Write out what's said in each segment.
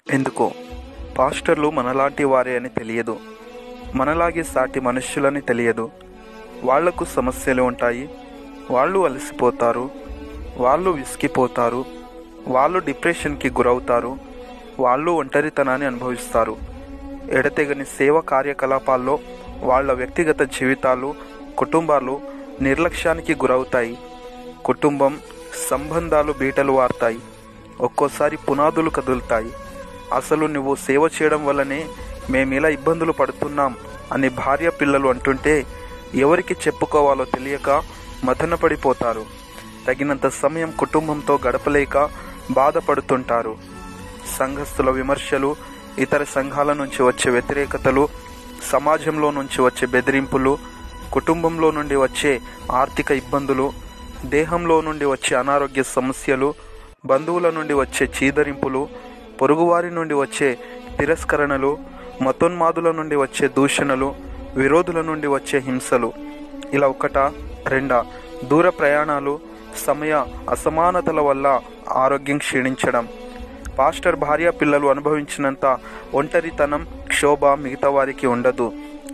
ఎందుకో పాస్టర్లు మనలాంటి వారే అని తెలియదు, మనలాగే సాటి మనుష్యులని తెలియదు. వాళ్లకు సమస్యలు ఉంటాయి, వాళ్ళు అలసిపోతారు, వాళ్ళు విసిగిపోతారు, వాళ్ళు డిప్రెషన్కి గురవుతారు, వాళ్ళు ఒంటరితనాన్ని అనుభవిస్తారు. ఎడతెగని సేవ కార్యకలాపాల్లో వాళ్ళ వ్యక్తిగత జీవితాలు, కుటుంబాలు నిర్లక్ష్యానికి గురవుతాయి. కుటుంబం సంబంధాలు బీటలు వారుతాయి, ఒక్కోసారి పునాదులు కదులుతాయి. అసలు నువ్వు సేవ చేయడం వల్లనే మేమిలా ఇబ్బందులు పడుతున్నాం అని భార్య పిల్లలు అంటుంటే ఎవరికి చెప్పుకోవాలో తెలియక మదనపడిపోతారు. తగినంత సమయం కుటుంబంతో గడపలేక బాధపడుతుంటారు. సంఘస్థుల విమర్శలు, ఇతర సంఘాల నుంచి వచ్చే వ్యతిరేకతలు, సమాజంలో నుంచి వచ్చే బెదిరింపులు, కుటుంబంలో నుండి వచ్చే ఆర్థిక ఇబ్బందులు, దేహంలో నుండి వచ్చే అనారోగ్య సమస్యలు, బంధువుల నుండి వచ్చే చీదరింపులు, పొరుగువారి నుండి వచ్చే తిరస్కరణలు, మతోన్మాదుల నుండి వచ్చే దూషణలు, విరోధుల నుండి వచ్చే హింసలు, ఇలా ఒకటా రెండా దూర ప్రయాణాలు, సమయ అసమానతల వల్ల ఆరోగ్యం క్షీణించడం. పాస్టర్ భార్య పిల్లలు అనుభవించినంత ఒంటరితనం, క్షోభ మిగతా వారికి ఉండదు.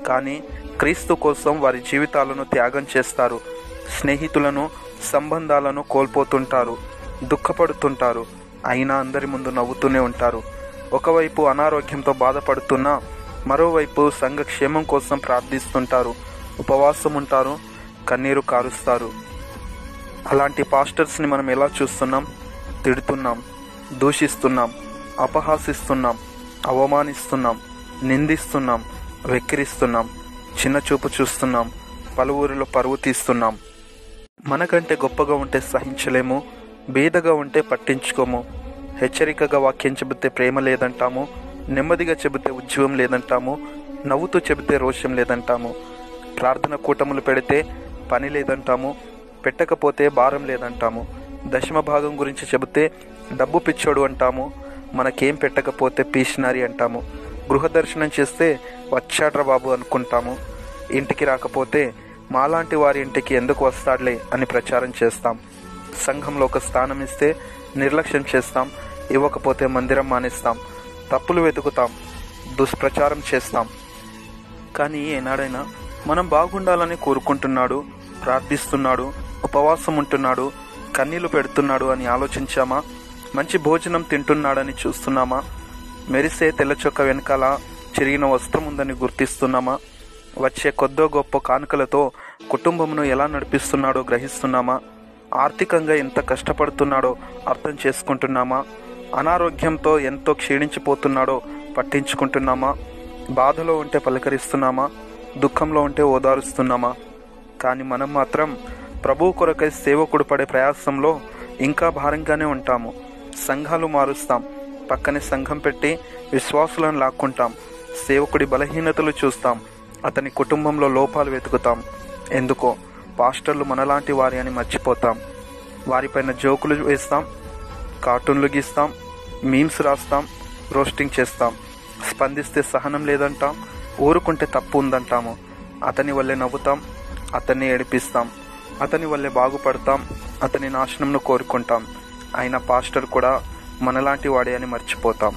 కానీ క్రీస్తు కోసం వారి జీవితాలను త్యాగం చేస్తారు. స్నేహితులను, సంబంధాలను కోల్పోతుంటారు, దుఃఖపడుతుంటారు. అయినా అందరి ముందు నవ్వుతూనే ఉంటారు. ఒకవైపు అనారోగ్యంతో బాధపడుతున్నా మరోవైపు సంఘ క్షేమం కోసం ప్రార్థిస్తుంటారు, ఉపవాసం ఉంటారు, కన్నీరు కారుస్తారు. అలాంటి పాస్టర్స్ని మనం ఎలా చూస్తున్నాం? తిడుతున్నాం, దూషిస్తున్నాం, అపహాసిస్తున్నాం, అవమానిస్తున్నాం, నిందిస్తున్నాం, వెక్కిరిస్తున్నాం, చిన్న చూపు చూస్తున్నాం, పలువురిలో పరువు తీస్తున్నాం. మనకంటే గొప్పగా ఉంటే సహించలేము, బీదగా ఉంటే పట్టించుకోము. హెచ్చరికగా వాక్యం చెబితే ప్రేమ లేదంటాము, నెమ్మదిగా చెబితే ఉద్యోగం లేదంటాము, నవ్వుతూ చెబితే రోషం లేదంటాము. ప్రార్థన కూటములు పెడితే పని లేదంటాము, పెట్టకపోతే భారం లేదంటాము. దశమ భాగం గురించి చెబితే డబ్బు పిచ్చోడు అంటాము, మనకేం పెట్టకపోతే పీషనరీ అంటాము. గృహదర్శనం చేస్తే వచ్చాడ్రా బాబు అనుకుంటాము. ఇంటికి రాకపోతే మాలాంటి వారి ఇంటికి ఎందుకు వస్తాడులే అని ప్రచారం చేస్తాం. సంఘంలో ఒక స్థానం ఇస్తే నిర్లక్ష్యం చేస్తాం, ఇవ్వకపోతే మందిరం మానేస్తాం, తప్పులు వెతుకుతాం, దుష్ప్రచారం చేస్తాం. కానీ ఏనాడైనా మనం బాగుండాలని కోరుకుంటున్నాడు, ప్రార్థిస్తున్నాడు, ఉపవాసం ఉంటున్నాడు, కన్నీళ్లు పెడుతున్నాడు అని ఆలోచించామా? మంచి భోజనం తింటున్నాడని చూస్తున్నామా? మెరిసే తెల్లచొక్క వెనకాల చిరిగిన వస్త్రం ఉందని గుర్తిస్తున్నామా? వచ్చే కొద్దో గొప్ప కానుకలతో కుటుంబమును ఎలా నడిపిస్తున్నాడో గ్రహిస్తున్నామా? ఆర్థికంగా ఎంత కష్టపడుతున్నాడో అర్థం చేసుకుంటున్నామా? అనారోగ్యంతో ఎంతో క్షీణించిపోతున్నాడో పట్టించుకుంటున్నామా? బాధలో ఉంటే పలకరిస్తున్నామా? దుఃఖంలో ఉంటే ఓదారుస్తున్నామా? కానీ మనం మాత్రం ప్రభువు కొరకై సేవకుడు పడే ప్రయాసంలో ఇంకా భారంగానే ఉంటాము. సంఘాలు మారుస్తాం, పక్కనే సంఘం పెట్టి విశ్వాసులను లాక్కుంటాం. సేవకుడి బలహీనతలు చూస్తాం, అతని కుటుంబంలో లోపాలు వెతుకుతాం. ఎందుకో పాస్టర్లు మనలాంటి వారి అని మర్చిపోతాం. వారిపైన జోకులు వేస్తాం, కార్టూన్లు గీస్తాం, మీమ్స్ రాస్తాం, రోస్టింగ్ చేస్తాం. స్పందిస్తే సహనం లేదంటాం, ఊరుకుంటే తప్పు ఉందంటాము. అతని వల్లే నవ్వుతాం, అతన్ని ఏడిపిస్తాం, అతని వల్లే బాగుపడతాం, అతని నాశనంను కోరుకుంటాం. అయినా పాస్టర్ కూడా మనలాంటి వాడే అని మర్చిపోతాం.